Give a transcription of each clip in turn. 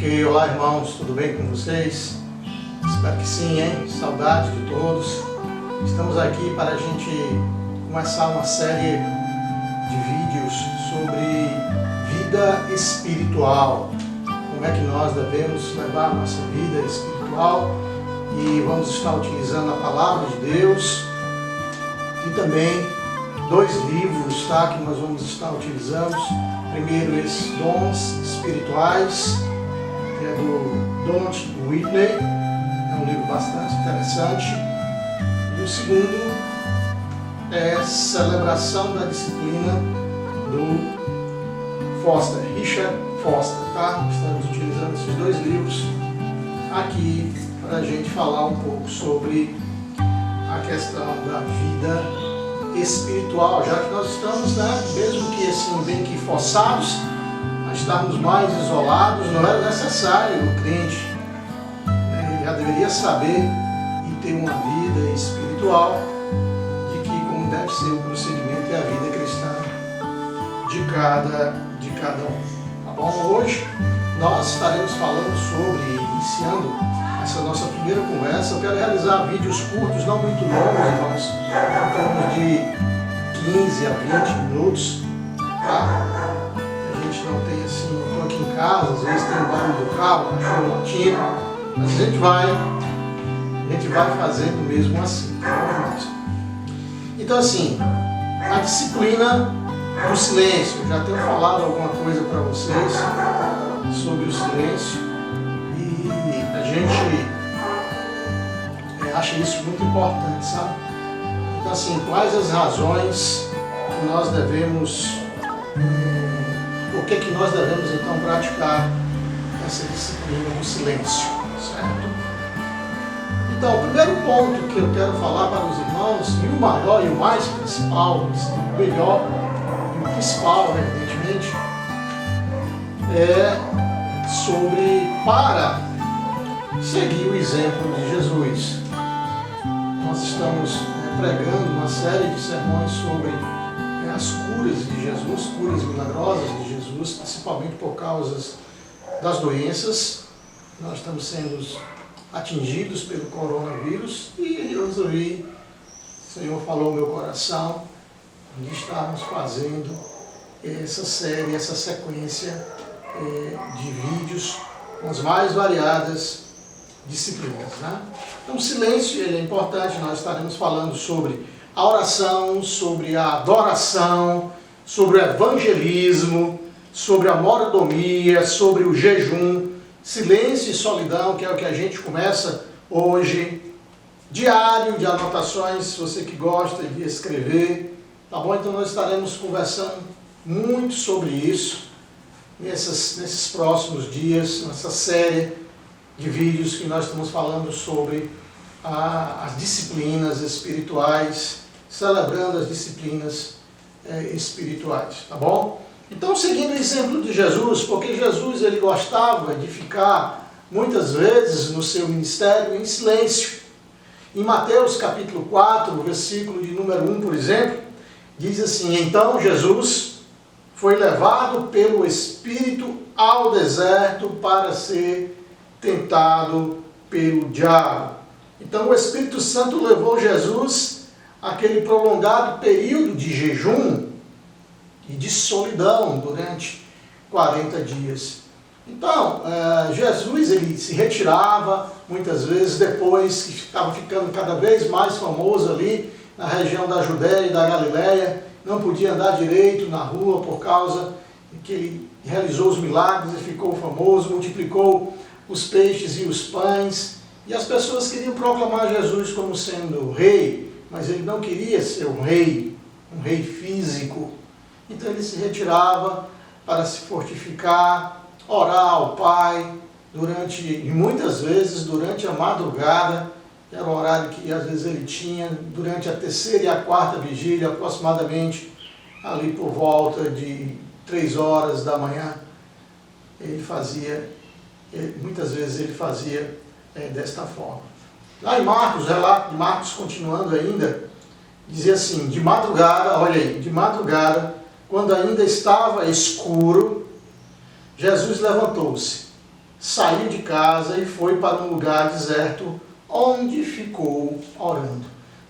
Ok, olá irmãos, tudo bem com vocês? Espero que sim, hein? Saudade de todos. Estamos aqui para a gente começar uma série de vídeos sobre vida espiritual. Como é que nós devemos levar a nossa vida espiritual, e vamos estar utilizando a Palavra de Deus e também dois livros, tá, que nós vamos estar utilizando. Primeiro, esses Dons Espirituais, que é do Donald Whitney, é um livro bastante interessante. E o segundo é Celebração da Disciplina, do Foster, Richard Foster, tá? Estamos utilizando esses dois livros aqui para a gente falar um pouco sobre a questão da vida espiritual, já que nós estamos, mesmo que assim, bem que forçados a estarmos mais isolados, não era necessário o crente, ele já deveria saber e ter uma vida espiritual, de que como deve ser o procedimento e a vida cristã de cada um, tá bom? Hoje nós estaremos falando sobre, iniciando essa nossa primeira conversa. Eu quero realizar vídeos curtos, não muito longos, irmãos, em torno de 15 a 20 minutos, tá? A gente não tem assim, eu estou aqui em casa, às vezes tem um barulho do carro, cachorro latindo, mas a gente vai fazendo mesmo assim, tá bom, irmãos? Então assim, a disciplina do silêncio. Eu já tenho falado alguma coisa para vocês sobre o silêncio, e a gente acha isso muito importante, sabe? Então assim, quais as razões que nós devemos, por que nós devemos então praticar essa disciplina do silêncio, certo? Então, o primeiro ponto que eu quero falar para os irmãos, e o maior e o mais principal, o melhor e o principal, evidentemente, é sobre para seguir o exemplo de Jesus. Nós estamos pregando uma série de sermões sobre as curas de Jesus, curas milagrosas de Jesus, principalmente por causa das doenças. Nós estamos sendo atingidos pelo coronavírus, e eu resolvi, o Senhor falou no meu coração, de estarmos fazendo essa série, essa sequência de vídeos com as mais variadas disciplinas, né? Então o silêncio ele é importante. Nós estaremos falando sobre a oração, sobre a adoração, sobre o evangelismo, sobre a mordomia, sobre o jejum, silêncio e solidão, que é o que a gente começa hoje, diário de anotações, se você que gosta de escrever, tá bom? Então nós estaremos conversando muito sobre isso nesses próximos dias, nessa série de vídeos que nós estamos falando sobre as disciplinas espirituais, celebrando as disciplinas espirituais, tá bom? Então, seguindo o exemplo de Jesus, porque Jesus ele gostava de ficar muitas vezes no seu ministério em silêncio. Em Mateus capítulo 4, versículo de número 1, por exemplo, diz assim: então Jesus foi levado pelo Espírito ao deserto para ser tentado pelo diabo. Então o Espírito Santo levou Jesus àquele prolongado período de jejum e de solidão durante 40 dias. Então, Jesus ele se retirava muitas vezes, depois que estava ficando cada vez mais famoso ali na região da Judéia e da Galileia, não podia andar direito na rua por causa que ele realizou os milagres e ficou famoso, multiplicou os peixes e os pães, e as pessoas queriam proclamar Jesus como sendo o rei, mas ele não queria ser um rei físico. Então ele se retirava para se fortificar, orar ao Pai, e muitas vezes durante a madrugada, era o horário que às vezes ele tinha, durante a terceira e a quarta vigília, aproximadamente ali por volta de 3 horas da manhã, muitas vezes ele fazia desta forma. Lá em Marcos, relato de Marcos continuando ainda, dizia assim: de madrugada, olha aí, de madrugada, quando ainda estava escuro, Jesus levantou-se, saiu de casa e foi para um lugar deserto, onde ficou orando.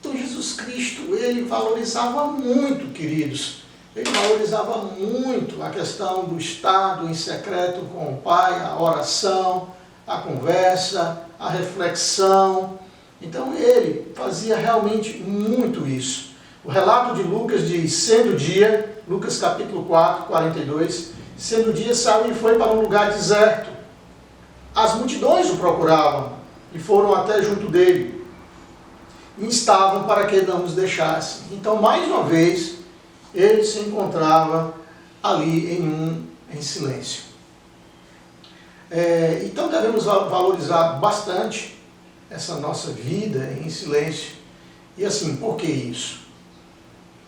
Então Jesus Cristo, ele valorizava muito, queridos, ele valorizava muito a questão do estado em secreto com o Pai, a oração, a conversa, a reflexão. Então ele fazia realmente muito isso. O relato de Lucas diz, sendo dia, Lucas capítulo 4, 42, sendo dia saiu e foi para um lugar deserto. As multidões o procuravam e foram até junto dele. E instavam para que não os deixasse. Então, mais uma vez, ele se encontrava ali em silêncio. Então, devemos valorizar bastante essa nossa vida em silêncio. E assim, por que isso?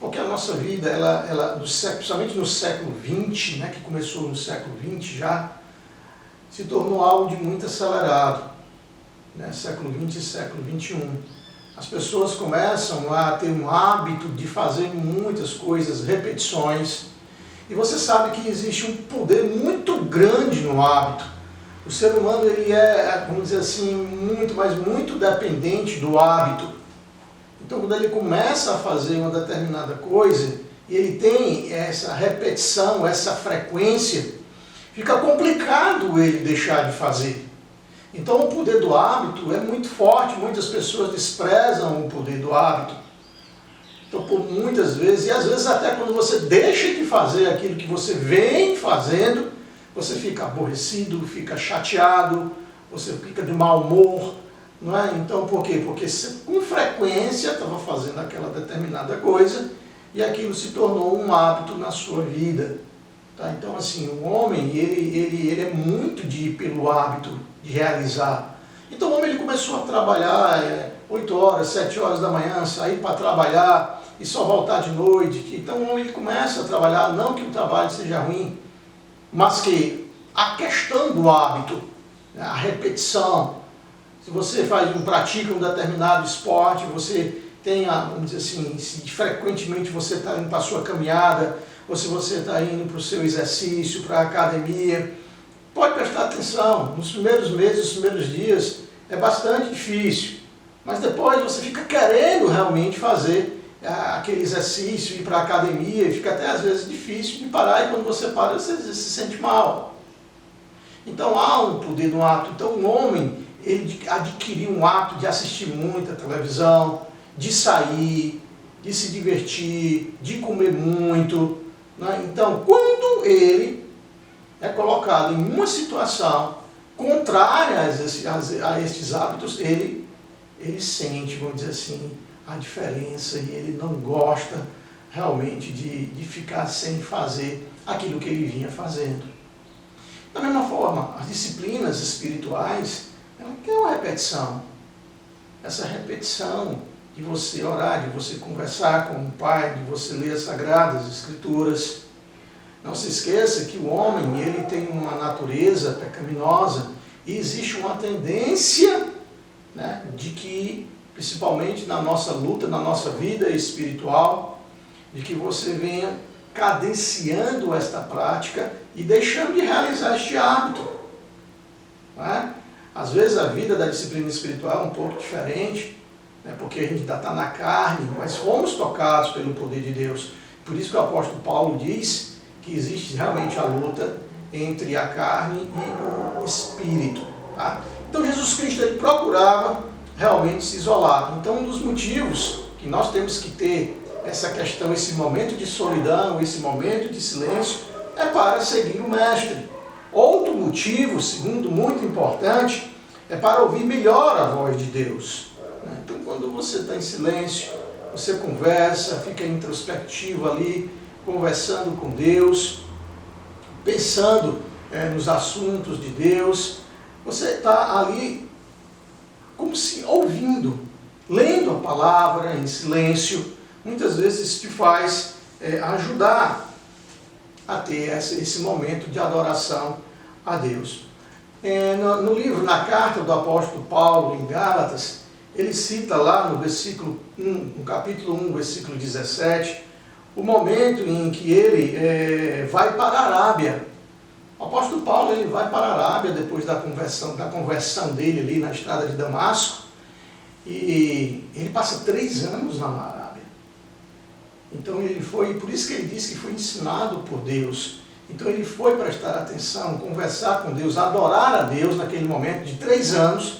Porque a nossa vida, principalmente no século XX, né, que começou no século XX já, se tornou algo de muito acelerado. Né, século XX e século XXI. As pessoas começam a ter um hábito de fazer muitas coisas, repetições. E você sabe que existe um poder muito grande no hábito. O ser humano, ele é, vamos dizer assim, muito dependente do hábito. Então, quando ele começa a fazer uma determinada coisa, e ele tem essa repetição, essa frequência, fica complicado ele deixar de fazer. Então, o poder do hábito é muito forte, muitas pessoas desprezam o poder do hábito. Então, por muitas vezes, e às vezes até quando você deixa de fazer aquilo que você vem fazendo, você fica aborrecido, fica chateado, você fica de mau humor, não é? Então, por quê? Porque você, com frequência, estava fazendo aquela determinada coisa e aquilo se tornou um hábito na sua vida. Tá? Então, assim, o homem, ele é muito de ir pelo hábito de realizar. Então, o homem ele começou a trabalhar 8 horas, 7 horas da manhã, sair para trabalhar e só voltar de noite. Então, o homem ele começa a trabalhar, não que o trabalho seja ruim, mas que a questão do hábito, a repetição, se você pratica um determinado esporte, você tem, vamos dizer assim, se frequentemente você está indo para a sua caminhada, ou se você está indo para o seu exercício, para a academia, pode prestar atenção. Nos primeiros meses, nos primeiros dias, é bastante difícil. Mas depois você fica querendo realmente fazer aquele exercício, ir para a academia, e fica até às vezes difícil de parar, e quando você para, você se sente mal. Então há um poder no hábito. Então o homem, ele adquiriu um hábito de assistir muita televisão, de sair, de se divertir, de comer muito. Né? Então, quando ele é colocado em uma situação contrária a estes hábitos, ele sente, vamos dizer assim, a diferença e ele não gosta realmente de ficar sem fazer aquilo que ele vinha fazendo. Da mesma forma, as disciplinas espirituais, ela quer uma repetição. Essa repetição de você orar, de você conversar com o Pai, de você ler as Sagradas Escrituras. Não se esqueça que o homem, ele tem uma natureza pecaminosa e existe uma tendência, né, de que, principalmente na nossa luta, na nossa vida espiritual, de que você venha cadenciando esta prática e deixando de realizar este hábito. Né? Às vezes a vida da disciplina espiritual é um pouco diferente, né, porque a gente ainda está na carne, mas fomos tocados pelo poder de Deus. Por isso que o apóstolo Paulo diz que existe realmente a luta entre a carne e o espírito. Tá? Então Jesus Cristo ele procurava realmente se isolar. Então um dos motivos que nós temos que ter essa questão, esse momento de solidão, esse momento de silêncio, é para seguir o Mestre. Outro motivo, segundo, muito importante, é para ouvir melhor a voz de Deus. Então quando você está em silêncio, você conversa, fica introspectivo ali, conversando com Deus, pensando nos assuntos de Deus, você está ali como se ouvindo, lendo a palavra em silêncio. Muitas vezes isso te faz ajudar a ter esse momento de adoração a Deus. No livro, na carta do apóstolo Paulo em Gálatas, ele cita lá no versículo 1, no capítulo 1, versículo 17, o momento em que ele vai para a Arábia. apóstolo Paulo ele vai para a Arábia depois da conversão dele ali na estrada de Damasco, e ele passa 3 anos na Arábia. Então ele foi, por isso que ele disse que foi ensinado por Deus. Então ele foi prestar atenção, conversar com Deus, adorar a Deus naquele momento de 3 anos.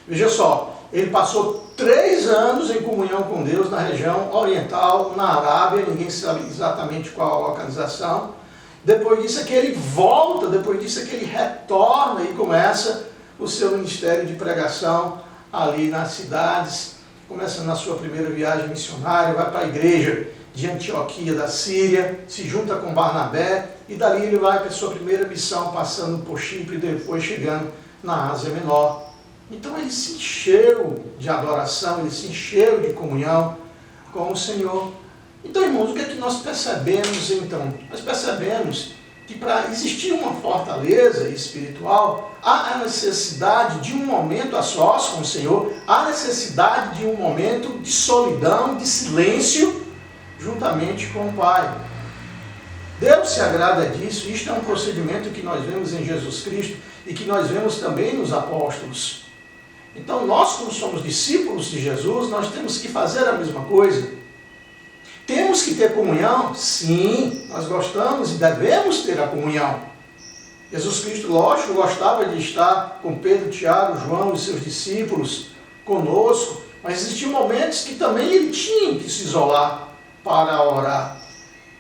Veja só, ele passou 3 anos em comunhão com Deus na região oriental, na Arábia, ninguém sabe exatamente qual a localização. Depois disso é que ele volta, depois disso é que ele retorna e começa o seu ministério de pregação ali nas cidades, começa na sua primeira viagem missionária, vai para a igreja de Antioquia da Síria, se junta com Barnabé, e dali ele vai para a sua primeira missão, passando por Chipre e depois chegando na Ásia Menor. Então ele se encheu de adoração, ele se encheu de comunhão com o Senhor. Então, irmãos, o que é que nós percebemos então? Nós percebemos que para existir uma fortaleza espiritual, há a necessidade de um momento a sós com o Senhor, há necessidade de um momento de solidão, de silêncio, juntamente com o Pai. Deus se agrada disso, isto é um procedimento que nós vemos em Jesus Cristo e que nós vemos também nos apóstolos. Então nós, como somos discípulos de Jesus, nós temos que fazer a mesma coisa. Temos que ter comunhão? Sim, nós gostamos e devemos ter a comunhão. Jesus Cristo, lógico, gostava de estar com Pedro, Tiago, João e seus discípulos conosco, mas existiam momentos que também ele tinha que se isolar para orar.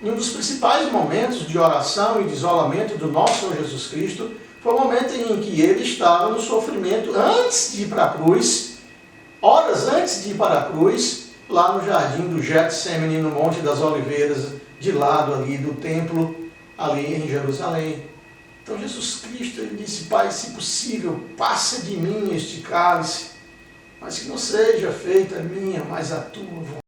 E um dos principais momentos de oração e de isolamento do nosso Senhor Jesus Cristo foi o momento em que ele estava no sofrimento antes de ir para a cruz, horas antes de ir para a cruz, lá no jardim do Getsemane, no Monte das Oliveiras, de lado ali do templo, ali em Jerusalém. Então Jesus Cristo, ele disse: Pai, se possível, passa de mim este cálice, mas que não seja feita a minha, mas a tua vontade.